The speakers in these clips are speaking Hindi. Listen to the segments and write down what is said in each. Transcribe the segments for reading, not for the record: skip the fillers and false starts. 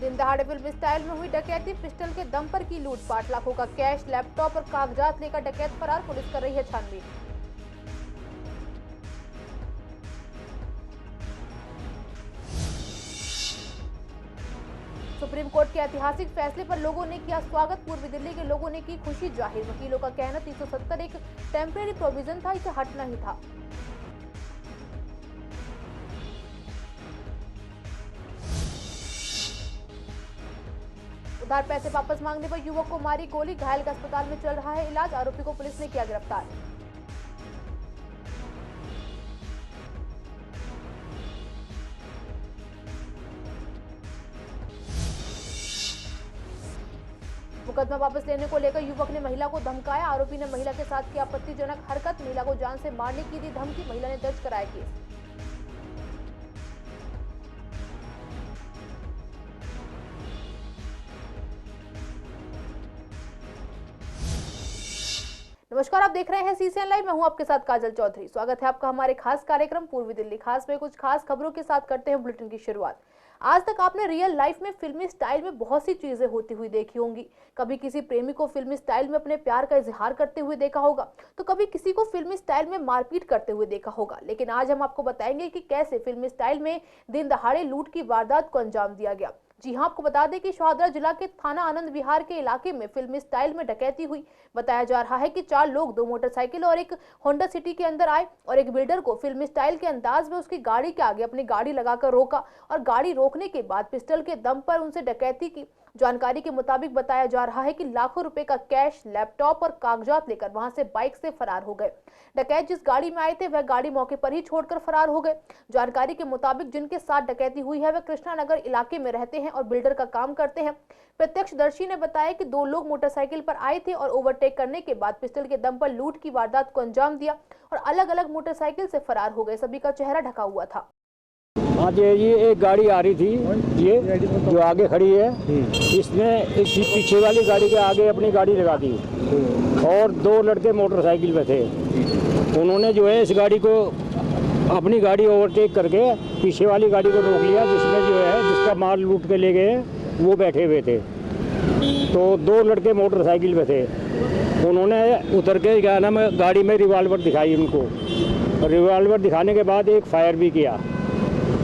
दिन दहाड़े फिल्म स्टाइल में हुई डकैती, पिस्टल के दम पर की लूटपाट, लाखों का कैश, लैपटॉप और कागजात लेकर डकैत फरार, पुलिस कर रही है छानबीन। सुप्रीम कोर्ट के ऐतिहासिक फैसले पर लोगों ने किया स्वागत, पूर्वी दिल्ली के लोगों ने की खुशी जाहिर। वकीलों का कहना 370 एक टेम्परेरी प्रोविजन था, इसे हटना ही था। उधार पैसे वापस मांगने पर युवक को मारी गोली, घायल का अस्पताल में चल रहा है इलाज, आरोपी को पुलिस ने किया गिरफ्तार। मुकदमा वापस लेने को लेकर युवक ने महिला को धमकाया, आरोपी ने महिला के साथ की आपत्तिजनक हरकत, महिला को जान से मारने की दी धमकी, महिला ने दर्ज कराया केस। नमस्कार, आप देख रहे हैं सीसीएन लाइव। मैं हूं आपके साथ काजल चौधरी। स्वागत है आपका हमारे खास कार्यक्रम पूर्वी दिल्ली खास में। कुछ खास खबरों के साथ करते हैं बुलेटिन की शुरुआत। आज तक आपने रियल लाइफ में फिल्मी स्टाइल में बहुत सी चीजें होती हुई देखी होंगी। कभी किसी प्रेमी को फिल्मी स्टाइल में अपने प्यार का इजहार करते हुए देखा होगा, तो कभी किसी को फिल्मी स्टाइल में मारपीट करते हुए देखा होगा। लेकिन आज हम आपको बताएंगे कि कैसे फिल्मी स्टाइल में दिन दहाड़े लूट की वारदात को अंजाम दिया गया। जी हां, आपको बता दें कि शाहदरा जिला के थाना आनंद विहार के इलाके में फिल्मी स्टाइल में डकैती हुई। बताया जा रहा है कि 4 लोग 2 मोटरसाइकिल और एक होंडा सिटी के अंदर आए और एक बिल्डर को फिल्मी स्टाइल के अंदाज में उसकी गाड़ी के आगे अपनी गाड़ी लगाकर रोका और गाड़ी रोकने के बाद पिस्टल के दम पर उनसे डकैती की। जानकारी के मुताबिक बताया जा रहा है कि लाखों रुपए का कैश, लैपटॉप और कागजात लेकर वहां से बाइक से फरार हो गए। डकैत जिस गाड़ी में आए थे वह गाड़ी मौके पर ही छोड़कर फरार हो गए। जानकारी के मुताबिक जिनके साथ डकैती हुई है वह कृष्णा नगर इलाके में रहते हैं और बिल्डर का काम करते हैं। प्रत्यक्षदर्शी ने बताया कि 2 लोग मोटरसाइकिल पर आए थे और ओवरटेक करने के बाद पिस्टल के दम पर लूट की वारदात को अंजाम दिया और अलग अलग मोटरसाइकिल से फरार हो गए। सभी का चेहरा ढका हुआ था। आज ये एक गाड़ी आ रही थी, ये जो आगे खड़ी है, इसने इस पीछे वाली गाड़ी के आगे अपनी गाड़ी लगा दी और 2 लड़के मोटरसाइकिल पे थे। उन्होंने जो है इस गाड़ी को, अपनी गाड़ी ओवरटेक करके पीछे वाली गाड़ी को रोक लिया, जिसमें जो है जिसका माल लूट के ले गए वो बैठे हुए थे। तो 2 लड़के मोटरसाइकिल पे थे। उन्होंने उतर के क्या नाम गाड़ी में रिवॉल्वर दिखाई उनको। रिवॉल्वर दिखाने के बाद एक फायर भी किया।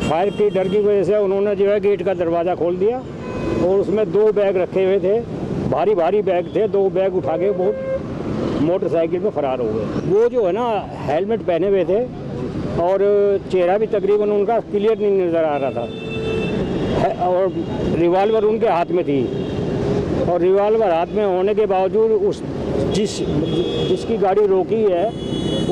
फायर की डर की वजह से उन्होंने जो है गेट का दरवाज़ा खोल दिया और उसमें 2 बैग रखे हुए थे, भारी भारी बैग थे। 2 बैग उठा के वो मोटरसाइकिल में फरार हो गए। वो जो है ना हेलमेट पहने हुए थे और चेहरा भी तकरीबन उनका क्लियर नहीं नज़र आ रहा था और रिवॉल्वर उनके हाथ में थी। और रिवॉल्वर हाथ में होने के बावजूद उस जिसकी गाड़ी रोकी है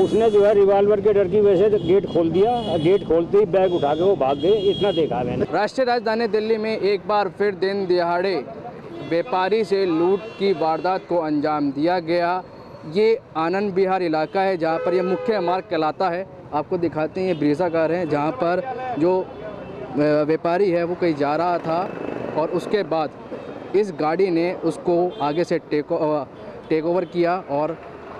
उसने जो है रिवॉल्वर के डर की वजह से गेट खोल दिया। गेट खोलते ही बैग उठा के वो भाग गए। इतना देखा मैंने। राष्ट्रीय राजधानी दिल्ली में एक बार फिर दिन दिहाड़े व्यापारी से लूट की वारदात को अंजाम दिया गया। ये आनंद विहार इलाका है जहाँ पर यह मुख्य मार्ग कहलाता है। आपको दिखाते हैं ये ब्रीजा कार है जहाँ पर जो व्यापारी है वो कहीं जा रहा था और उसके बाद इस गाड़ी ने उसको आगे से टेक ओवर किया और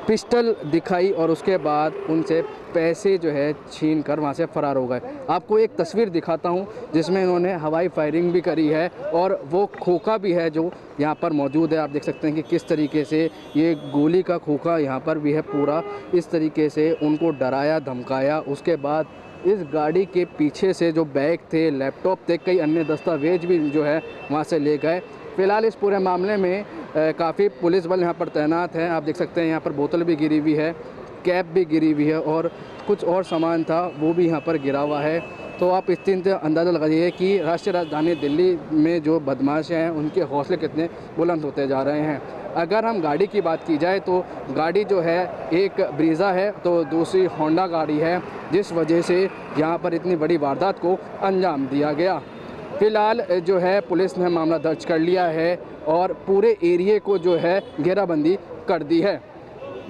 पिस्टल दिखाई और उसके बाद उनसे पैसे जो है छीन कर वहाँ से फ़रार हो गए। आपको एक तस्वीर दिखाता हूँ जिसमें इन्होंने हवाई फायरिंग भी करी है और वो खोखा भी है जो यहाँ पर मौजूद है। आप देख सकते हैं कि किस तरीके से ये गोली का खोखा यहाँ पर भी है पूरा। इस तरीके से उनको डराया, धमकाया। उसके बाद इस गाड़ी के पीछे से जो बैग थे, लैपटॉप थे, कई अन्य दस्तावेज भी जो है वहाँ से ले गए। फ़िलहाल इस पूरे मामले में काफ़ी पुलिस बल यहाँ पर तैनात है। आप देख सकते हैं यहाँ पर बोतल भी गिरी हुई है, कैप भी गिरी हुई है और कुछ और सामान था वो भी यहाँ पर गिरा हुआ है। तो आप इस दिन से अंदाज़ा लगाइए कि राष्ट्रीय राजधानी दिल्ली में जो बदमाश हैं उनके हौसले कितने बुलंद होते जा रहे हैं। अगर हम गाड़ी की बात की जाए तो गाड़ी जो है एक ब्रीज़ा है तो दूसरी होंडा गाड़ी है, जिस वजह से यहाँ पर इतनी बड़ी वारदात को अंजाम दिया गया। फ़िलहाल जो है पुलिस ने मामला दर्ज कर लिया है और पूरे एरिए को जो है घेराबंदी कर दी है।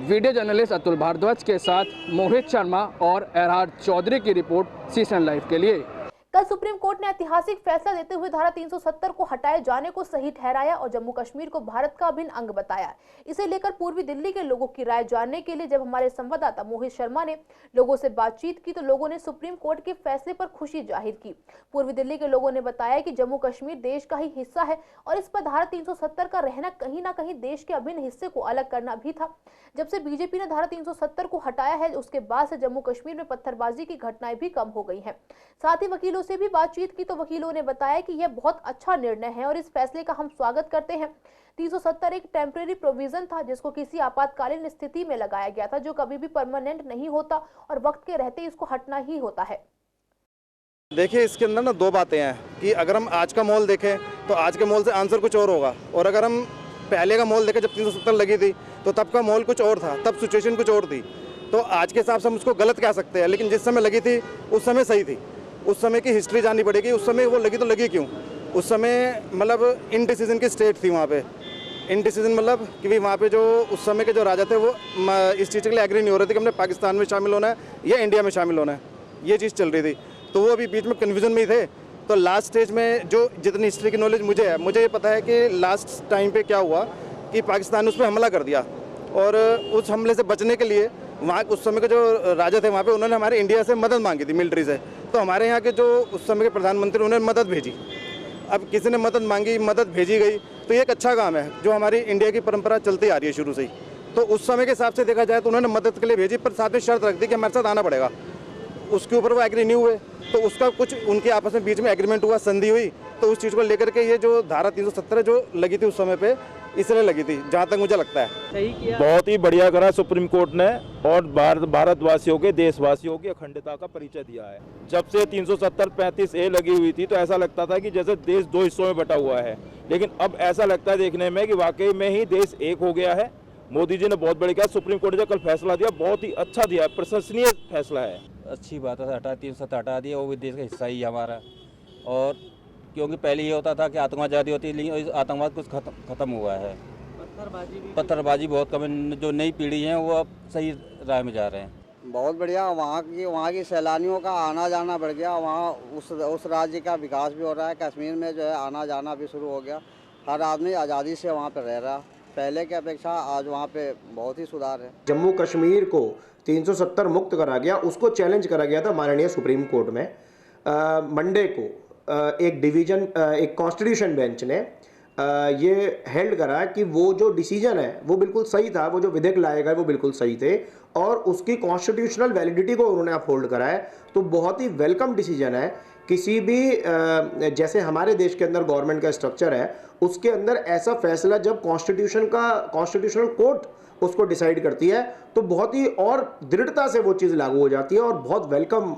वीडियो जर्नलिस्ट अतुल भारद्वाज के साथ मोहित शर्मा और एरहाड चौधरी की रिपोर्ट सीसीएन लाइव के लिए। कल सुप्रीम कोर्ट ने ऐतिहासिक फैसला देते हुए धारा 370 को हटाए जाने को सही ठहराया और जम्मू कश्मीर को भारत का अभिन्न अंग बताया। इसे लेकर पूर्वी दिल्ली के लोगों की राय जानने के लिए जब हमारे संवाददाता मोहित शर्मा ने लोगों से बातचीत की तो लोगों ने सुप्रीम कोर्ट के फैसले पर खुशी जाहिर की। पूर्वी दिल्ली के लोगों ने बताया कि जम्मू कश्मीर देश का ही हिस्सा है और इस पर धारा 370 का रहना कहीं ना कहीं देश के अभिन्न हिस्से को अलग करना भी था। जब से बीजेपी ने धारा 370 को हटाया है उसके बाद से जम्मू कश्मीर में पत्थरबाजी की घटनाएं भी कम हो गई हैं। साथ ही वकीलों से भी बातचीत की तो वकीलों ने बताया कि यह बहुत अच्छा निर्णय है और इस फैसले का हम स्वागत करते हैं। 370 एक टेम्परेरी प्रोविजन था जिसको किसी आपातकालीन स्थिति में लगाया गया था जो कभी भी परमानेंट नहीं होता और वक्त के रहते इसको हटना ही होता है। देखिए, इसके अंदर ना दो बातें हैं कि अगर हम आज का माहौल देखें तो आज के माहौल से आंसर कुछ और होगा, और अगर हम पहले का माहौल देखें जब 370 लगी थी तो तब का माहौल कुछ और था, तब सिचुएशन कुछ और थी। तो आज के हिसाब से हम उसको गलत कह सकते हैं, लेकिन जिस समय लगी थी उस समय सही थी। उस समय की हिस्ट्री जाननी पड़ेगी, उस समय वो लगी तो लगी क्यों। उस समय मतलब इनडिसीजन की स्टेट थी वहाँ पे। इनडिसीजन मतलब कि वहाँ पे जो उस समय के जो राजा थे वो इस चीज़ के लिए एग्री नहीं हो रहे थे कि हमने पाकिस्तान में शामिल होना है या इंडिया में शामिल होना है, ये चीज़ चल रही थी। तो वो अभी बीच में कन्फ्यूजन में ही थे। तो लास्ट स्टेज में जो जितनी हिस्ट्री की नॉलेज मुझे है, मुझे ये पता है कि लास्ट टाइम पे क्या हुआ कि पाकिस्तान ने उस पर हमला कर दिया, और उस हमले से बचने के लिए वहाँ उस समय के जो राजा थे वहाँ पे उन्होंने हमारे इंडिया से मदद मांगी थी मिलिट्री से। तो हमारे यहाँ के जो उस समय के प्रधानमंत्री उन्होंने मदद भेजी। अब किसी ने मदद मांगी, मदद भेजी गई, तो ये एक अच्छा काम है जो हमारी इंडिया की परंपरा चलती आ रही है शुरू से ही। तो उस समय के हिसाब से देखा जाए तो उन्होंने मदद के लिए भेजी, पर साथ में शर्त रख दी कि हमारे साथ आना पड़ेगा। उसके ऊपर वो एग्री नहीं हुए, तो उसका कुछ उनके आपस में बीच में एग्रीमेंट हुआ, संधि हुई। तो उस चीज़ को लेकर के ये जो धारा 370 जो लगी थी उस समय पे इसलिए लगी थी, जहाँ तक मुझे लगता है। सही किया, बहुत ही बढ़िया करा सुप्रीम कोर्ट ने, और भारतवासियों के, देशवासियों की अखंडता का परिचय दिया है। जब से 370-35A लगी हुई थी तो ऐसा लगता था कि जैसे देश दो हिस्सों में बटा हुआ है, लेकिन अब ऐसा लगता है देखने में कि वाकई में ही देश एक हो गया है। मोदी जी ने बहुत बढ़िया, सुप्रीम कोर्ट ने जो कल फैसला दिया बहुत ही अच्छा दिया, प्रशंसनीय फैसला है। अच्छी बात है, हटा 370 हटा दिया, वो भी देश का हिस्सा ही है हमारा। और क्योंकि पहले ये होता था कि आतंकवाद ज़्यादा होती है, लेकिन आतंकवाद कुछ खत्म हुआ है। पत्थरबाजी बहुत कम, जो नई पीढ़ी है वो अब सही राह में जा रहे हैं। बहुत बढ़िया, वहाँ की सैलानियों का आना जाना बढ़ गया। वहाँ उस राज्य का विकास भी हो रहा है। कश्मीर में जो है आना जाना भी शुरू हो गया। हर आदमी आज़ादी से वहाँ पर रह रहा। पहले की अपेक्षा आज वहाँ पे बहुत ही सुधार है। जम्मू कश्मीर को 370 मुक्त करा गया, उसको चैलेंज करा गया था माननीय सुप्रीम कोर्ट में। मंडे को एक डिवीजन, एक कॉन्स्टिट्यूशन बेंच ने ये हेल्ड करा कि वो जो डिसीजन है वो बिल्कुल सही था, वो जो विधेयक लाए गए वो बिल्कुल सही थे, और उसकी कॉन्स्टिट्यूशनल वैलिडिटी को उन्होंने अपहोल्ड करा है। तो बहुत ही वेलकम डिसीजन है। किसी भी जैसे हमारे देश के अंदर गवर्नमेंट का स्ट्रक्चर है, उसके अंदर ऐसा फैसला जब कॉन्स्टिट्यूशनल कोर्ट उसको डिसाइड करती है तो बहुत ही और दृढ़ता से वो चीज़ लागू हो जाती है, और बहुत वेलकम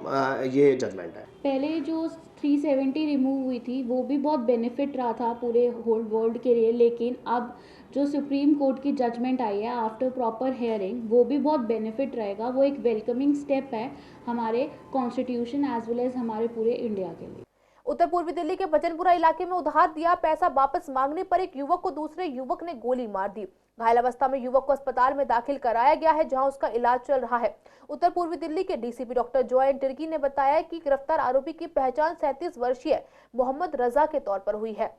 ये जजमेंट है। पहले जो 370 रिमूव हुई थी वो भी बहुत बेनिफिट रहा था पूरे होल वर्ल्ड के लिए, लेकिन अब जो सुप्रीम कोर्ट की जजमेंट आई है आफ्टर प्रॉपर हेयरिंग, वो भी बहुत बेनिफिट रहेगा। वो एक वेलकमिंग स्टेप है हमारे कॉन्स्टिट्यूशन एज वेल एज हमारे पूरे इंडिया के लिए। उत्तर पूर्वी दिल्ली के भजनपुरा इलाके में उधार दिया पैसा वापस मांगने पर एक युवक को दूसरे युवक ने गोली मार दी। घायल अवस्था में युवक को अस्पताल में दाखिल कराया गया है, जहां उसका इलाज चल रहा है। उत्तर पूर्वी दिल्ली के डीसीपी डॉक्टर जॉय तिर्की ने बताया कि गिरफ्तार आरोपी की पहचान 37 वर्षीय मोहम्मद रजा के तौर पर हुई है।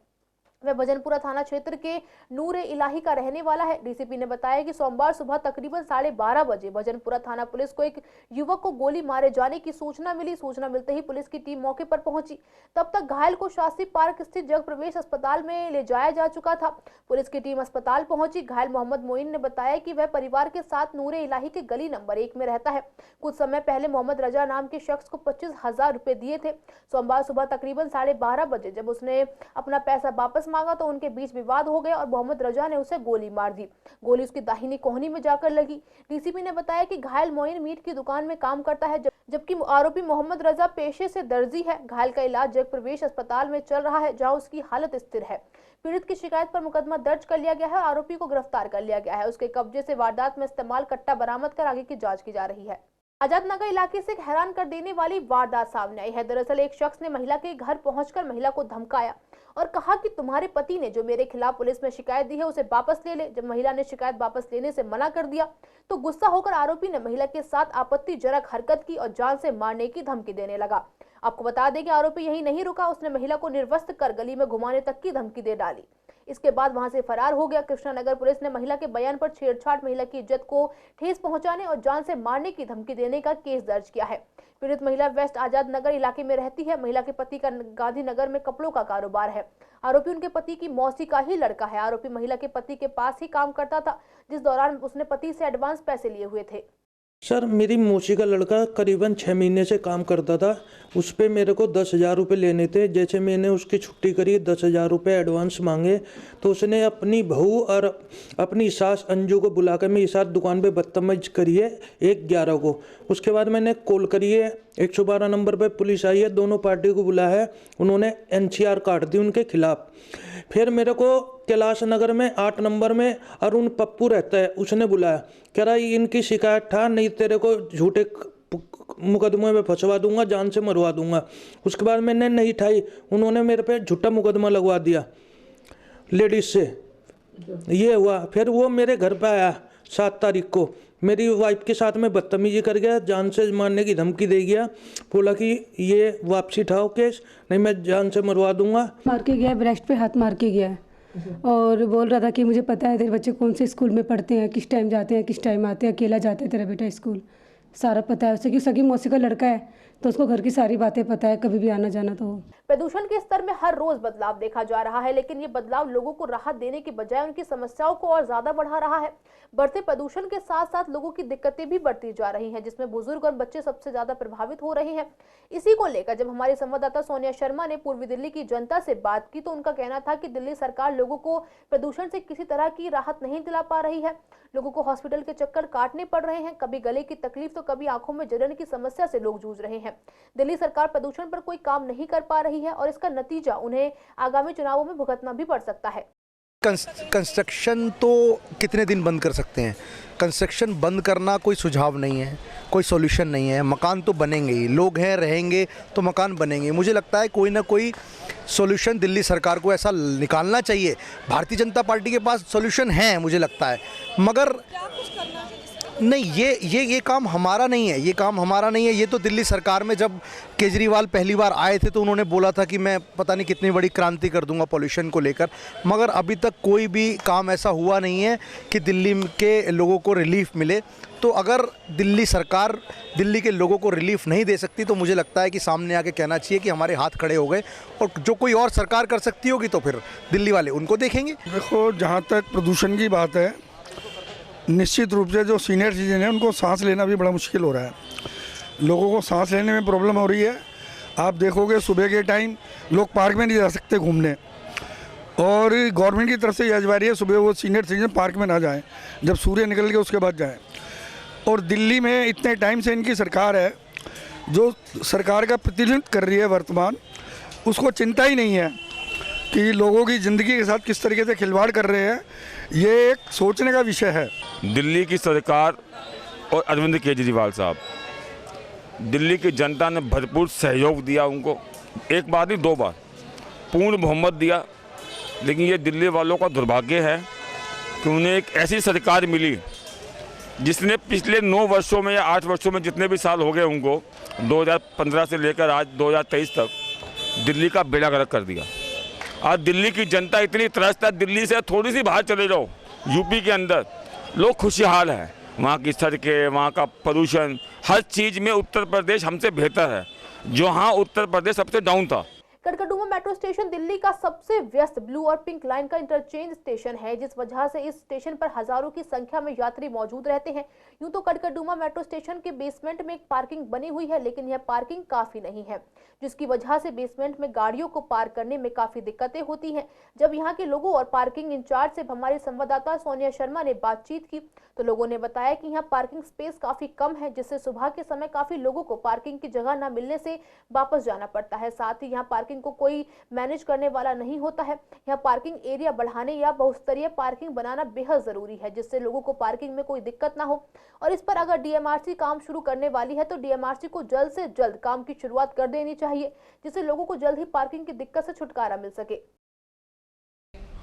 वह भजनपुरा थाना क्षेत्र के नूर ए इलाही का रहने वाला है। डीसीपी ने बताया कि सोमवार सुबह तकरीबन 12:30 बजे भजनपुरा थाना पुलिस को एक युवक को गोली मारे जाने की सूचना मिली। सूचना मिलते ही पुलिस की टीम मौके पर पहुंची। तब तक घायल को शास्त्री पार्क स्थित जग प्रवेश अस्पताल में ले जाया जा चुका था। पुलिस की टीम अस्पताल पहुंची। घायल मोहम्मद मोइन ने बताया कि वह परिवार के साथ नूर ए इलाही के गली नंबर 1 में रहता है। कुछ समय पहले मोहम्मद रजा नाम के शख्स को 25,000 रुपए दिए थे। सोमवार सुबह तकरीबन 12:30 बजे जब उसने अपना पैसा वापस मांगा तो उनके बीच विवाद हो गया और मोहम्मद रजा ने उसे गोली मार दी। गोली उसकी दाहिनी कोहनी में जाकर लगी। डीसीपी ने बताया कि घायल मोइन मीट की दुकान में काम करता है, जबकि आरोपी मोहम्मद रजा पेशे से दर्जी है। घायल का इलाज जग प्रवेश अस्पताल में चल रहा है, जहां उसकी हालत स्थिर है। पीड़ित की शिकायत पर मुकदमा दर्ज कर लिया गया है। आरोपी को गिरफ्तार कर लिया गया है। उसके कब्जे से वारदात में इस्तेमाल कट्टा बरामद कर आगे की जांच की जा रही है। आजाद नगर इलाके से एक हैरान कर देने वाली वारदात सामने आई है। दरअसल एक शख्स ने महिला के घर पहुंचकर महिला को धमकाया और कहा कि तुम्हारे पति ने जो मेरे खिलाफ पुलिस में शिकायत दी है उसे वापस ले ले। जब महिला ने शिकायत वापस लेने से मना कर दिया तो गुस्सा होकर आरोपी ने महिला के साथ आपत्तिजनक हरकत की और जान से मारने की धमकी देने लगा। आपको बता दें कि आरोपी यही नहीं रुका, उसने महिला को निर्वस्त्र कर गली में घुमाने तक की धमकी दे डाली। इसके बाद वहां से फरार हो गया। कृष्णानगर पुलिस ने महिला के बयान पर छेड़छाड़, महिला की इज्जत को ठेस पहुंचाने और जान से मारने की धमकी देने का केस दर्ज किया है। पीड़ित महिला वेस्ट आजाद नगर इलाके में रहती है। महिला के पति का गांधीनगर में कपड़ों का कारोबार है। आरोपी उनके पति की मौसी का ही लड़का है। आरोपी महिला के पति के पास ही काम करता था, जिस दौरान उसने पति से एडवांस पैसे लिए हुए थे। सर, मेरी मौसी का लड़का करीबन 6 महीने से काम करता था। उस पर मेरे को 10,000 रुपये लेने थे। जैसे मैंने उसकी छुट्टी करी, 10,000 रुपये एडवांस मांगे, तो उसने अपनी बहू और अपनी सास अंजू को बुला कर मेरी साथ दुकान पे बदतमीज करी है 1/11 को। उसके बाद मैंने कॉल करी है, 112 नंबर पे पुलिस आई है, दोनों पार्टी को बुलाया है, उन्होंने NCR काट दी उनके खिलाफ। फिर मेरे को कैलाश नगर में 8 नंबर में अरुण पप्पू रहता है, उसने बुलाया, कह रहा इनकी शिकायत था, नहीं तेरे को झूठे मुकदमे में फंसवा दूंगा, जान से मरवा दूंगा। उसके बाद मैंने नहीं ठाई, उन्होंने मेरे पे झूठा मुकदमा लगवा दिया लेडीज से। ये हुआ। फिर वो मेरे घर पे आया 7 तारीख को, मेरी वाइफ के साथ में बदतमीजी कर गया, जान से मारने की धमकी दे गया, बोला कि ये वापसी उठाओ केस, नहीं मैं जान से मरवा दूंगा। मार के गया, ब्रेस्ट पे हाथ मार के गया और बोल रहा था कि मुझे पता है तेरे बच्चे कौन से स्कूल में पढ़ते हैं, किस टाइम जाते हैं, किस टाइम आते हैं, अकेला जाता है तेरा बेटा स्कूल, सारा पता है उसे, कि सगी मौसी का लड़का है तो उसको घर की सारी बातें पता है, कभी भी आना जाना। तो प्रदूषण के स्तर में हर रोज बदलाव देखा जा रहा है, लेकिन ये बदलाव लोगों को राहत देने की बजाय उनकी समस्याओं को और ज्यादा बढ़ा रहा है। बढ़ते प्रदूषण के साथ साथ लोगों की दिक्कतें भी बढ़ती जा रही हैं, जिसमें बुजुर्ग और बच्चे सबसे ज्यादा प्रभावित हो रहे हैं। इसी को लेकर जब हमारी संवाददाता सोनिया शर्मा ने पूर्वी दिल्ली की जनता से बात की, तो उनका कहना था कि दिल्ली सरकार लोगों को प्रदूषण से किसी तरह की राहत नहीं दिला पा रही है। लोगों को हॉस्पिटल के चक्कर काटने पड़ रहे हैं, कभी गले की तकलीफ तो कभी आंखों में जलन की समस्या से लोग जूझ रहे हैं। दिल्ली सरकार प्रदूषण पर कोई काम नहीं कर पा रही है और इसका नतीजा उन्हें आगामी चुनावों में भुगतना भी पड़ सकता है। कंस्ट्रक्शन तो कितने दिन बंद कर सकते हैं? कंस्ट्रक्शन बंद करना कोई सुझाव नहीं है, कोई सॉल्यूशन नहीं है। मकान तो बनेंगे ही, लोग हैं रहेंगे तो मकान बनेंगे। मुझे लगता है कोई ना कोई सॉल्यूशन दिल्ली सरकार को ऐसा निकालना चाहिए। भारतीय जनता पार्टी के पास सॉल्यूशन है मुझे लगता है, मगर नहीं, ये काम हमारा नहीं है, ये काम हमारा नहीं है। ये तो दिल्ली सरकार में जब केजरीवाल पहली बार आए थे तो उन्होंने बोला था कि मैं पता नहीं कितनी बड़ी क्रांति कर दूंगा पॉल्यूशन को लेकर, मगर अभी तक कोई भी काम ऐसा हुआ नहीं है कि दिल्ली के लोगों को रिलीफ मिले। तो अगर दिल्ली सरकार दिल्ली के लोगों को रिलीफ नहीं दे सकती तो मुझे लगता है कि सामने आके कहना चाहिए कि हमारे हाथ खड़े हो गए, और जो कोई और सरकार कर सकती होगी तो फिर दिल्ली वाले उनको देखेंगे। देखो, जहाँ तक प्रदूषण की बात है, निश्चित रूप से जो सीनियर सिटीजन है उनको सांस लेना भी बड़ा मुश्किल हो रहा है। लोगों को सांस लेने में प्रॉब्लम हो रही है। आप देखोगे सुबह के टाइम लोग पार्क में नहीं जा सकते घूमने, और गवर्नमेंट की तरफ से यह अनिवार्य है सुबह वो सीनियर सिटीजन पार्क में ना जाएं, जब सूर्य निकल के उसके बाद जाएं। और दिल्ली में इतने टाइम से इनकी सरकार है, जो सरकार का प्रतिनिधित्व कर रही है वर्तमान, उसको चिंता ही नहीं है कि लोगों की ज़िंदगी के साथ किस तरीके से खिलवाड़ कर रहे हैं। ये एक सोचने का विषय है। दिल्ली की सरकार और अरविंद केजरीवाल साहब, दिल्ली की जनता ने भरपूर सहयोग दिया उनको, एक बार नहीं 2 बार पूर्ण बहुमत दिया। लेकिन ये दिल्ली वालों का दुर्भाग्य है कि उन्हें एक ऐसी सरकार मिली जिसने पिछले 9 वर्षों में या 8 वर्षों में जितने भी साल हो गए उनको, 2015 से लेकर आज 2023 तक दिल्ली का बेड़ा गर्क कर दिया। आज दिल्ली की जनता इतनी त्रस्त है, दिल्ली से थोड़ी सी बाहर चले जाओ, यूपी के अंदर लोग खुशहाल हैं। वहाँ की सड़कें, वहाँ का प्रदूषण, हर चीज़ में उत्तर प्रदेश हमसे बेहतर है, जहाँ उत्तर प्रदेश सबसे डाउन था। कड़कड़डूमा मेट्रो स्टेशन दिल्ली का सबसे व्यस्त ब्लू और पिंक लाइन का इंटरचेंज स्टेशन है, जिस वजह से इस स्टेशन पर हजारों की संख्या में यात्री मौजूद रहते हैं। यूं तो कड़कड़डूमा मेट्रो स्टेशन के बेसमेंट में एक पार्किंग बनी हुई है, लेकिन यह पार्किंग काफी नहीं है, जिसकी वजह से बेसमेंट में गाड़ियों को पार्क करने में काफी दिक्कतें होती हैं। जब यहाँ के लोगों और पार्किंग इंचार्ज से हमारे संवाददाता सोनिया शर्मा ने बातचीत की तो लोगों ने बताया कि यहाँ पार्किंग स्पेस काफी कम है, जिससे सुबह के समय काफी लोगों को पार्किंग की जगह न मिलने से वापस जाना पड़ता है। साथ ही यहाँ पार्किंग को कोई मैनेज करने वाला नहीं होता है। यहाँ पार्किंग एरिया बढ़ाने या बहुस्तरीय पार्किंग बनाना बेहद जरूरी है, जिससे लोगों को पार्किंग में कोई दिक्कत ना हो। और इस पर अगर डीएमआरसी काम शुरू करने वाली है तो डीएमआरसी को जल्द से जल्द काम की शुरुआत कर देनी चाहिए, जिससे लोगों को जल्द ही पार्किंग की दिक्कत से छुटकारा मिल सके।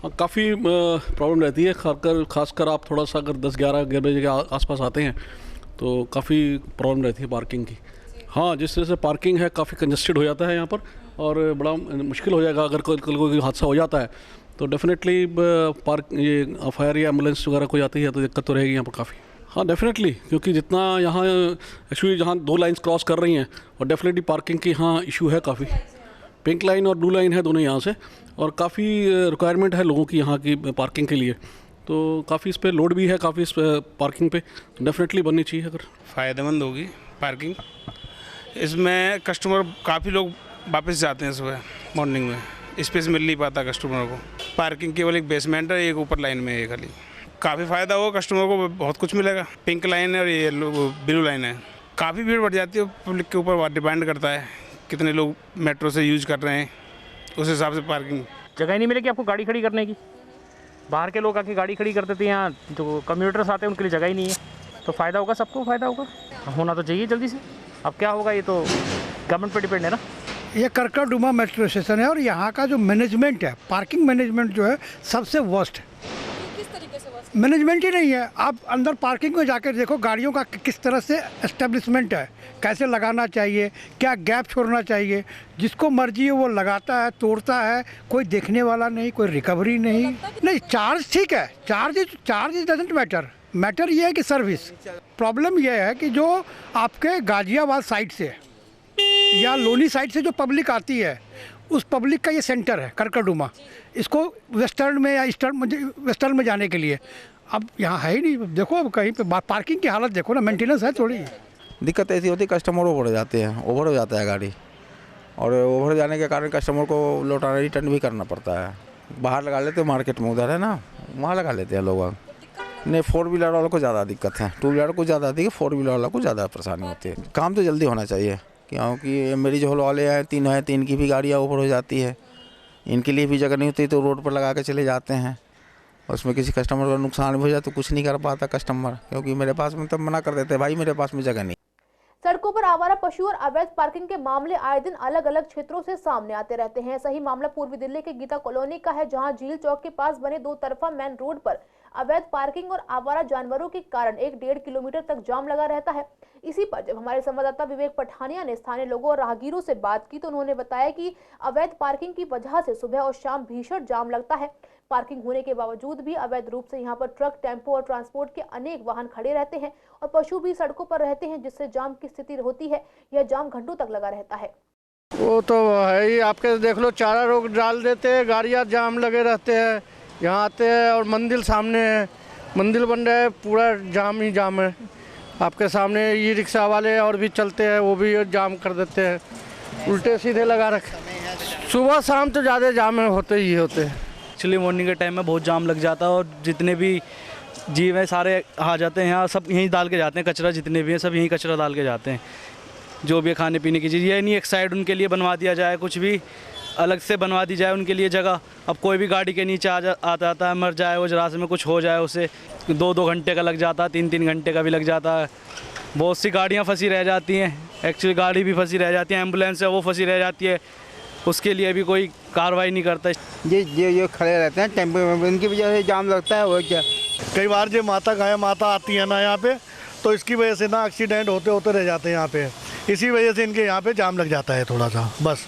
काफ़ी प्रॉब्लम रहती है, खासकर आप थोड़ा सा अगर 10-11 बजे के आसपास आते हैं तो काफ़ी प्रॉब्लम रहती है पार्किंग की। हाँ, जिस तरह से पार्किंग है काफ़ी कंजस्टेड हो जाता है यहाँ पर और बड़ा मुश्किल हो जाएगा अगर कल कोई हादसा हो जाता है तो डेफिनेटली ये फायर या एम्बुलेंस वगैरह कोई आती है तो दिक्कत तो रहेगी यहाँ पर काफ़ी। हाँ डेफिनेटली, क्योंकि जितना यहाँ एक्चुअली जहाँ 2 लाइन्स क्रॉस कर रही हैं और डेफिनेटली पार्किंग की यहाँ इशू है काफ़ी। पिंक लाइन और ब्लू लाइन है दोनों यहाँ से और काफ़ी रिक्वायरमेंट है लोगों की यहाँ की पार्किंग के लिए, तो काफ़ी इस पर लोड भी है काफ़ी इस पार्किंग पे, डेफिनेटली बननी चाहिए। अगर फ़ायदेमंद होगी पार्किंग, इसमें कस्टमर काफ़ी लोग वापस जाते हैं सुबह मॉर्निंग में, स्पेस मिल नहीं पाता कस्टमर को। पार्किंग केवल एक बेसमेंट है, एक ऊपर लाइन में है खाली। काफ़ी फ़ायदा होगा कस्टमर को, बहुत कुछ मिलेगा। पिंक लाइन है और ये ब्लू लाइन है, काफ़ी भीड़ बढ़ जाती है, पब्लिक के ऊपर डिपेंड करता है कितने लोग मेट्रो से यूज कर रहे हैं, उस हिसाब से पार्किंग। जगह नहीं मिलेगी आपको गाड़ी खड़ी करने की, बाहर के लोग आके गाड़ी खड़ी कर देते हैं, यहाँ जो कम्यूटर्स आते हैं उनके लिए जगह ही नहीं है, तो फ़ायदा होगा, सबको फ़ायदा होगा, होना तो चाहिए जल्दी से। अब क्या होगा ये तो गवर्नमेंट पे डिपेंड है ना। ये करकरडुमा मेट्रो स्टेशन है और यहाँ का जो मैनेजमेंट है, पार्किंग मैनेजमेंट जो है सबसे वर्स्ट है। किस तरीके से वर्स्ट? मैनेजमेंट ही नहीं है। आप अंदर पार्किंग में जाकर देखो गाड़ियों का किस तरह से एस्टेब्लिशमेंट है, कैसे लगाना चाहिए, क्या गैप छोड़ना चाहिए, जिसको मर्जी है वो लगाता है, तोड़ता है, कोई देखने वाला नहीं, कोई रिकवरी नहीं। चार्ज ठीक है, चार्ज डजंट मैटर ये है कि सर्विस। प्रॉब्लम ये है कि जो आपके गाजियाबाद साइड से या लोनी साइड से जो पब्लिक आती है, उस पब्लिक का ये सेंटर है करकरडुमा, इसको वेस्टर्न में या वेस्टर्न में जाने के लिए अब यहाँ है ही नहीं। देखो अब कहीं पे पार्किंग की हालत देखो ना, मेंटेनेंस है थोड़ी। दिक्कत ऐसी होती है कस्टमर ओवर हो जाते हैं, ओवर हो जाता है गाड़ी, और ओवर जाने के कारण कस्टमर को लौटाना रिटर्न भी करना पड़ता है। बाहर लगा लेते हैं, मार्केट में उधर है ना, वहाँ लगा लेते हैं लोग। नहीं, 4 व्हीलर वालों को ज़्यादा दिक्कत है, 2 व्हीलर को ज़्यादा आती है, 4 व्हीलर वालों को ज़्यादा परेशानी होती है। काम तो जल्दी होना चाहिए, क्योंकि मेरी जो हॉल वाले हैं 3 की भी गाड़ियाँ ऊपर हो जाती है, इनके लिए भी जगह नहीं होती तो रोड पर लगा के चले जाते हैं, उसमें किसी कस्टमर का नुकसान भी हो जाए तो कुछ नहीं कर पाता कस्टमर, क्योंकि मेरे पास में तब मना कर देते हैं, भाई मेरे पास में जगह नहीं। सड़कों पर आवारा पशु और अवैध पार्किंग के मामले आए दिन अलग अलग क्षेत्रों से सामने आते रहते हैं। सही मामला पूर्वी दिल्ली के गीता कॉलोनी का है, जहां झील चौक के पास बने 2 तरफा मेन रोड पर अवैध पार्किंग और आवारा जानवरों के कारण 1-1.5 किलोमीटर तक जाम लगा रहता है। इसी पर जब हमारे संवाददाता विवेक पठानिया ने स्थानीय लोगों और राहगीरों से बात की तो उन्होंने बताया कि अवैध पार्किंग की वजह से सुबह और शाम भीषण जाम लगता है। पार्किंग होने के बावजूद भी अवैध रूप से यहाँ पर ट्रक, टेम्पो और ट्रांसपोर्ट के अनेक वाहन खड़े रहते हैं और पशु भी सड़कों पर रहते हैं, जिससे जाम की स्थिति होती है। यह जाम घंटों तक लगा रहता है। वो तो है ही, आपके देख लो, चारा रोक डाल देते हैं, गाड़ियाँ जाम लगे रहते हैं, यहाँ आते हैं और मंदिर सामने है, मंदिर बन रहा है, पूरा जाम ही जाम है। आपके सामने ई रिक्शा वाले और भी चलते हैं, वो भी जाम कर देते हैं, उल्टे सीधे लगा रखे। सुबह शाम तो ज़्यादा जाम होते ही होते हैं। एक्चुअली मॉर्निंग के टाइम में बहुत जाम लग जाता है और जितने भी जीव हैं सारे आ जाते हैं यहाँ, सब यहीं डाल के जाते हैं कचरा, जितने भी हैं सब यहीं कचरा डाल के जाते हैं, जो भी खाने पीने की चीज़। ये नहीं एक साइड उनके लिए बनवा दिया जाए, कुछ भी अलग से बनवा दी जाए उनके लिए जगह। अब कोई भी गाड़ी के नीचे आता है, मर जाए, वो रास्ते में कुछ हो जाए, उसे 2-2 घंटे का लग जाता है, 3-3 घंटे का भी लग जाता है। बहुत सी गाड़ियाँ फंसी रह जाती हैं, एक्चुअली गाड़ी भी फंसी रह जाती है, एम्बुलेंस है वो फंसी रह जाती है, उसके लिए भी कोई कार्रवाई नहीं करता। ये खड़े रहते हैं टेम्पो में, इनकी वजह से जाम लगता है। और क्या कई बार जो माता आती है ना यहाँ पे, तो इसकी वजह से ना एक्सीडेंट होते रह जाते हैं यहाँ पे, इसी वजह से इनके यहाँ पे जाम लग जाता है थोड़ा सा बस।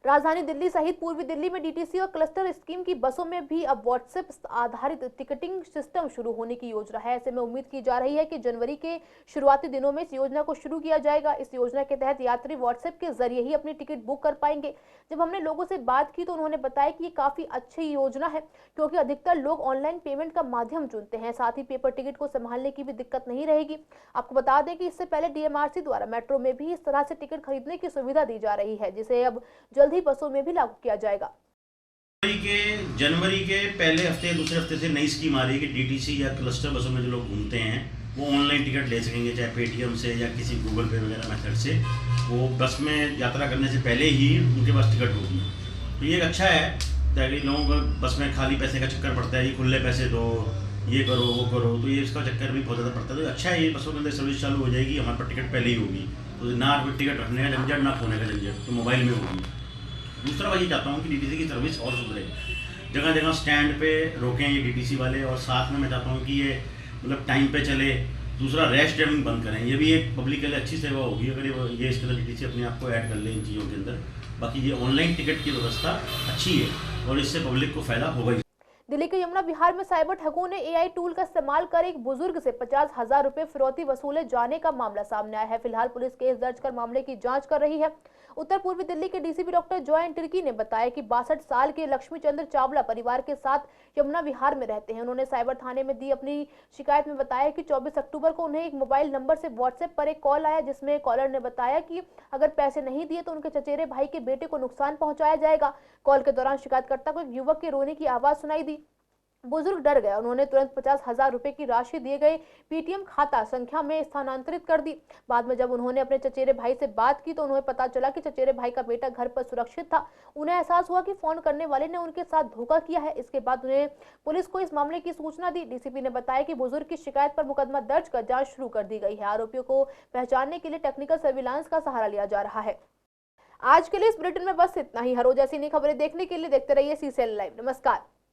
राजधानी दिल्ली सहित पूर्वी दिल्ली में डीटीसी और क्लस्टर स्कीम की बसों में भी अब व्हाट्सएप आधारित टिकटिंग सिस्टम शुरू होने की योजना है। ऐसे में उम्मीद की जा रही है कि जनवरी के शुरुआती दिनों में इस योजना को शुरू किया जाएगा। इस योजना के तहत यात्री व्हाट्सएप के जरिए ही अपनी टिकट बुक कर पाएंगे। जब हमने लोगों से बात की तो उन्होंने बताया कि ये काफी अच्छी योजना है, क्योंकि अधिकतर लोग ऑनलाइन पेमेंट का माध्यम चुनते हैं। साथ ही पेपर टिकट को संभालने की भी दिक्कत नहीं रहेगी। आपको बता दें कि इससे पहले डीएमआरसी द्वारा मेट्रो में भी इस तरह से टिकट खरीदने की सुविधा दी जा रही है, जिसे अब जल्द ही बसों में भी लागू किया जाएगा। जनवरी के पहले हफ्ते दूसरे हफ्ते से नई स्कीम आ रही है कि डीटीसी या क्लस्टर बसों में जो लोग घूमते हैं वो ऑनलाइन टिकट ले सकेंगे, चाहे पेटीएम से या किसी गूगल पे वगैरह मेथड से। वो बस में यात्रा करने से पहले ही उनके पास टिकट होगी। तो ये अच्छा है, ताकि लोगों को बस में खाली पैसे का चक्कर पड़ता है, ये खुले पैसे दो, ये करो वो करो, तो ये इसका चक्कर भी बहुत ज़्यादा पड़ता है। तो अच्छा है, ये बसों के अंदर सर्विस चालू हो जाएगी, हमारे पास टिकट पहले ही होगी, तो ना टिकट रखने का झंझट ना खोने का झंझट, तो मोबाइल में होगी। दूसरा मैं ये चाहता हूँ कि डीटीसी की सर्विस और सुधरे, जगह जगह स्टैंड पे रोकें ये डीटीसी वाले, और साथ में मैं चाहता हूँ कि ये मतलब टाइम पे चले, दूसरा रैश ड्राइविंग बंद करें। ये भी एक पब्लिक के लिए अच्छी सेवा होगी अगर ये इसके अंदर डीटीसी अपने आप को ऐड कर ले इन चीज़ों के अंदर। बाकी ये ऑनलाइन टिकट की व्यवस्था अच्छी है और इससे पब्लिक को फायदा होगा ही। दिल्ली के यमुना विहार में साइबर ठगों ने एआई टूल का इस्तेमाल कर एक बुजुर्ग से 50,000 रुपए फिरौती वसूले जाने का मामला सामने आया है। फिलहाल पुलिस केस दर्ज कर मामले की जांच कर रही है। उत्तर पूर्वी दिल्ली के डीसीपी डॉक्टर जॉय तिर्की ने बताया कि 62 साल के लक्ष्मी चंद्र चावला परिवार के साथ यमुना विहार में रहते हैं। उन्होंने साइबर थाने में दी अपनी शिकायत में बताया कि 24 अक्टूबर को उन्हें एक मोबाइल नंबर से व्हाट्सएप पर एक कॉल आया, जिसमें कॉलर ने बताया कि अगर पैसे नहीं दिए तो उनके चचेरे भाई के बेटे को नुकसान पहुंचाया जाएगा। कॉल के दौरान शिकायतकर्ता को एक युवक के रोने की आवाज सुनाई दी। बुजुर्ग डर गया। उन्होंने तुरंत 50,000 रुपए की राशि दिए गए पीटीएम खाता संख्या में स्थानांतरित कर दी। बाद में जब उन्होंने अपने चचेरे भाई से बात की तो उन्हें पता चला कि चचेरे भाई का बेटा घर पर सुरक्षित था। उन्हें एहसास हुआ कि फोन करने वाले ने उनके साथ धोखा किया है। इसके बाद उन्हें पुलिस को इस मामले की सूचना दी। डीसीपी ने बताया कि बुजुर्ग की शिकायत पर मुकदमा दर्ज कर जांच शुरू कर दी गई है। आरोपियों को पहचानने के लिए टेक्निकल सर्विलांस का सहारा लिया जा रहा है। आज के लिए इस बुलेटिन में बस इतना ही। हर रोज ऐसी नई खबरें देखने के लिए देखते रहिए CCL लाइव। नमस्कार।